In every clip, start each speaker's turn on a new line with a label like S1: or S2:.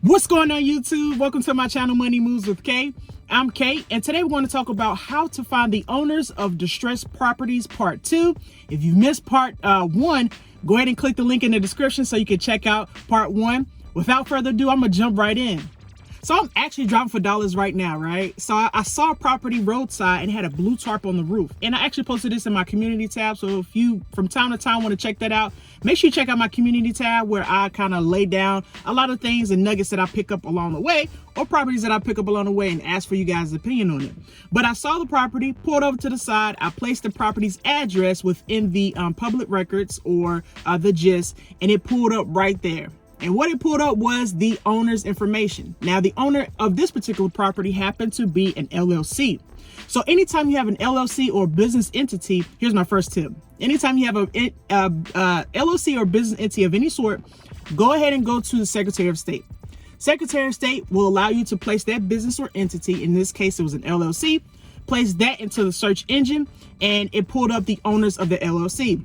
S1: What's going on, YouTube? Welcome to my channel, Money Moves with Kay. I'm Kay, and today we're going to talk about how to find the owners of distressed properties part 2. If you missed part 1, go ahead and click the link in the description so you can check out part 1. Without further ado, I'm going to jump right in. So I'm actually driving for dollars right now, right? So I saw a property roadside and had a blue tarp on the roof. And I actually posted this in my community tab. So if you, from time to time, want to check that out, make sure you check out my community tab where I kind of lay down a lot of things and nuggets that I pick up along the way, or properties that I pick up along the way, and ask for you guys' opinion on it. But I saw the property, pulled over to the side. I placed the property's address within the public records, or the GIS, and it pulled up right there. And what it pulled up was the owner's information. Now, the owner of this particular property happened to be an LLC. So anytime you have an LLC or business entity, here's my first tip. Anytime you have a LLC or business entity of any sort, go ahead and go to the Secretary of State. Secretary of State will allow you to place that business or entity, in this case it was an LLC, place that into the search engine, and it pulled up the owners of the LLC.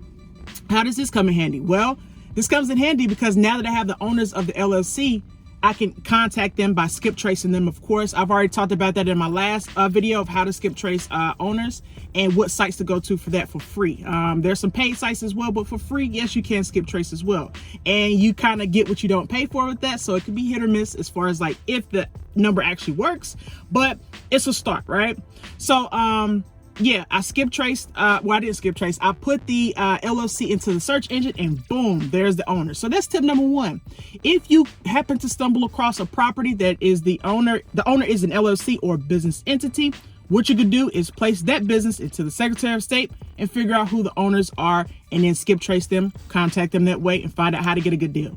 S1: How does this come in handy? Well, this comes in handy because now that I have the owners of the LLC, I can contact them by skip tracing them. Of course, I've already talked about that in my last video of how to skip trace owners and what sites to go to for that for free. There's some paid sites as well, but for free, yes, you can skip trace as well. And you kind of get what you don't pay for with that. So it can be hit or miss as far as like if the number actually works, but it's a start, right? So, yeah, I skip traced, well, I didn't skip trace. I put the LLC into the search engine and boom, there's the owner. So that's tip number 1. If you happen to stumble across a property that is the owner is an LLC or business entity, what you could do is place that business into the Secretary of State and figure out who the owners are, and then skip trace them, contact them that way, and find out how to get a good deal.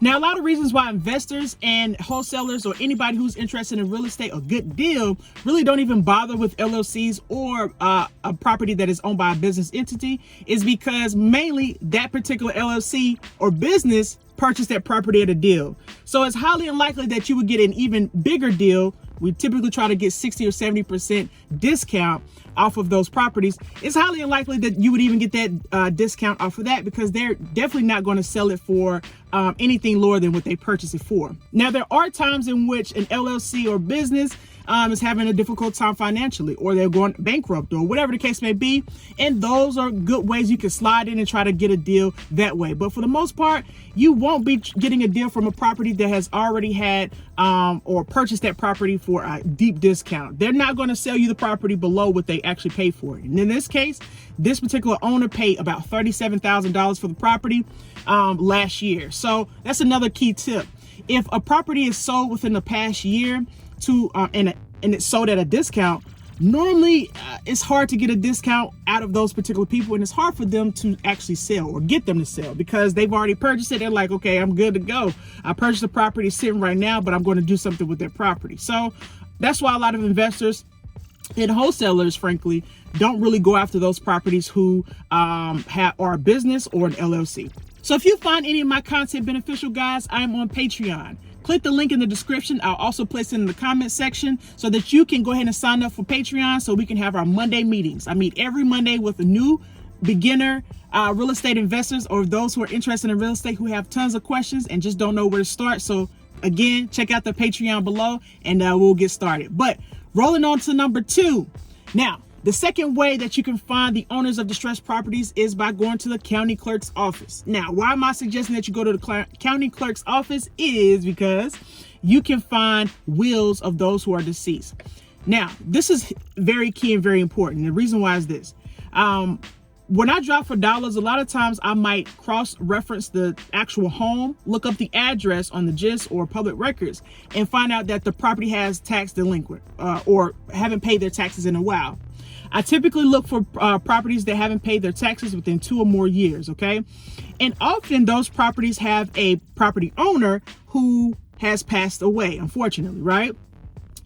S1: Now, a lot of reasons why investors and wholesalers or anybody who's interested in real estate, a good deal, really don't even bother with LLCs or a property that is owned by a business entity is because mainly that particular LLC or business purchased that property at a deal. So it's highly unlikely that you would get an even bigger deal. We typically try to get 60 or 70% discount off of those properties. It's highly unlikely that you would even get that discount off of that because they're definitely not going to sell it for anything lower than what they purchased it for. Now, there are times in which an LLC or business is having a difficult time financially, or they're going bankrupt, or whatever the case may be. And those are good ways you can slide in and try to get a deal that way. But for the most part, you won't be getting a deal from a property that has already had or purchased that property for a deep discount. They're not going to sell you the property below what they actually pay for it. And in this case, this particular owner paid about $37,000 for the property last year. So that's another key tip. If a property is sold within the past year and it's sold at a discount, normally it's hard to get a discount out of those particular people, and it's hard for them to actually sell or get them to sell because they've already purchased it. They're like, okay, I'm good to go. I purchased the property sitting right now, but I'm going to do something with that property. So that's why a lot of investors and wholesalers, frankly, don't really go after those properties who are a business or an LLC. So if you find any of my content beneficial, guys, I'm on Patreon. Click the link in the description. I'll also place it in the comment section so that you can go ahead and sign up for Patreon so we can have our Monday meetings. I meet every Monday with a new beginner real estate investors or those who are interested in real estate who have tons of questions and just don't know where to start. So again, check out the Patreon below and we'll get started. But rolling on to number 2. Now, the second way that you can find the owners of distressed properties is by going to the county clerk's office. Now, why am I suggesting that you go to the county clerk's office is because you can find wills of those who are deceased. Now, this is very key and very important. The reason why is this. When I drop for dollars, a lot of times I might cross-reference the actual home, look up the address on the GIS or public records, and find out that the property has tax delinquent or haven't paid their taxes in a while. I typically look for properties that haven't paid their taxes within 2 or more years, okay? And often those properties have a property owner who has passed away, unfortunately, right?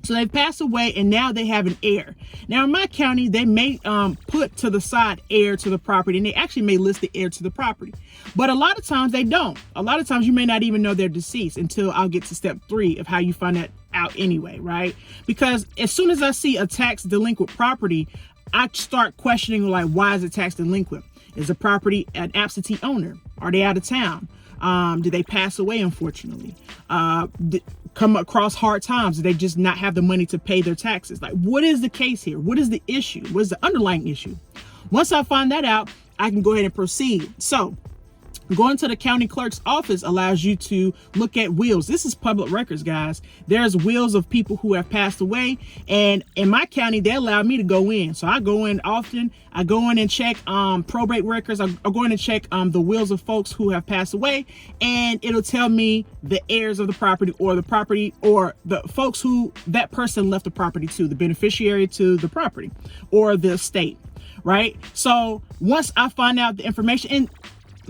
S1: So they've passed away and now they have an heir. Now in my county, they may put to the side heir to the property, and they actually may list the heir to the property. But a lot of times they don't. A lot of times you may not even know they're deceased until I'll get to step 3 of how you find that out anyway, right? Because as soon as I see a tax delinquent property, I start questioning, like, why is it tax delinquent? Is the property an absentee owner? Are they out of town? Did they pass away, unfortunately? Come across hard times? Did they just not have the money to pay their taxes? Like, what is the case here? What is the issue? What is the underlying issue? Once I find that out, I can go ahead and proceed. So going to the county clerk's office allows you to look at wills. This is public records, guys. There's wills of people who have passed away, and in my county, they allow me to go in. So I go in often. I go in and check probate records. I go in and check the wills of folks who have passed away, and it'll tell me the heirs of the property, or the folks who that person left the property to, the beneficiary to the property or the estate, right? So once I find out the information, and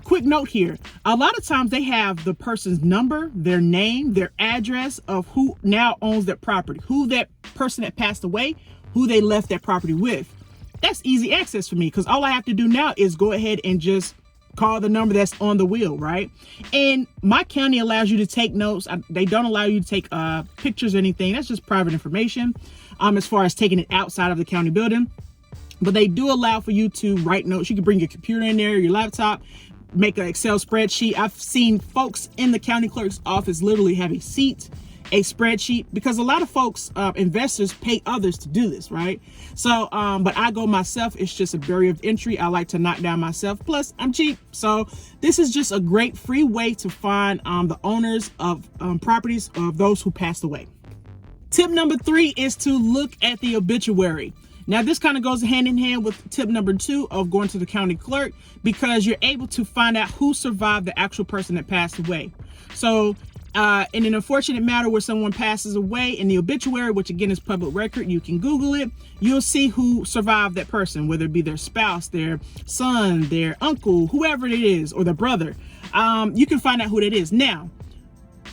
S1: quick note here, a lot of times they have the person's number, their name, their address of who now owns that property, who that person that passed away, who they left that property with. That's easy access for me, because all I have to do now is go ahead and just call the number that's on the will, right? And my county allows you to take notes. They don't allow you to take pictures or anything. That's just private information as far as taking it outside of the county building. But they do allow for you to write notes. You can bring your computer in there, your laptop, make an Excel spreadsheet. I've seen folks in the county clerk's office literally have a spreadsheet, because a lot of folks, investors, pay others to do this, right? So, but I go myself. It's just a barrier of entry. I like to knock down myself. Plus, I'm cheap. So this is just a great free way to find the owners of properties of those who passed away. Tip number 3 is to look at the obituary. Now, this kind of goes hand in hand with tip number 2 of going to the county clerk, because you're able to find out who survived the actual person that passed away. So in an unfortunate matter where someone passes away, in the obituary, which again is public record, you can Google it, you'll see who survived that person, whether it be their spouse, their son, their uncle, whoever it is, or their brother. You can find out who that is. Now,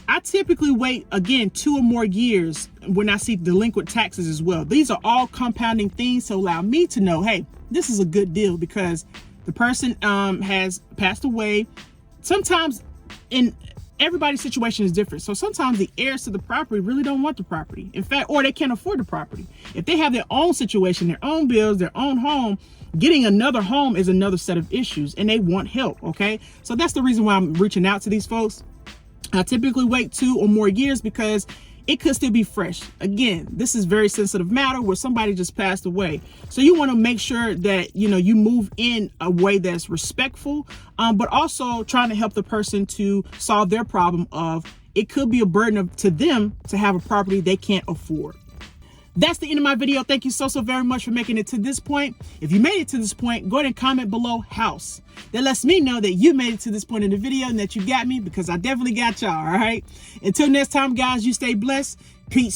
S1: I typically wait, again, 2 or more years when I see delinquent taxes as well. These are all compounding things to allow me to know, hey, this is a good deal, because the person has passed away. Sometimes everybody's situation is different. So sometimes the heirs to the property really don't want the property. In fact, or they can't afford the property. If they have their own situation, their own bills, their own home, getting another home is another set of issues, and they want help, okay? So that's the reason why I'm reaching out to these folks. I typically wait 2 or more years, because it could still be fresh. Again, this is very sensitive matter where somebody just passed away. So you want to make sure that, you move in a way that's respectful, but also trying to help the person to solve their problem of, it could be a burden to them to have a property they can't afford. That's the end of my video. Thank you so very much for making it to this point. If you made it to this point, go ahead and comment below house. That lets me know that you made it to this point in the video and that you got me, because I definitely got y'all, all right? Until next time, guys, you stay blessed. Peace.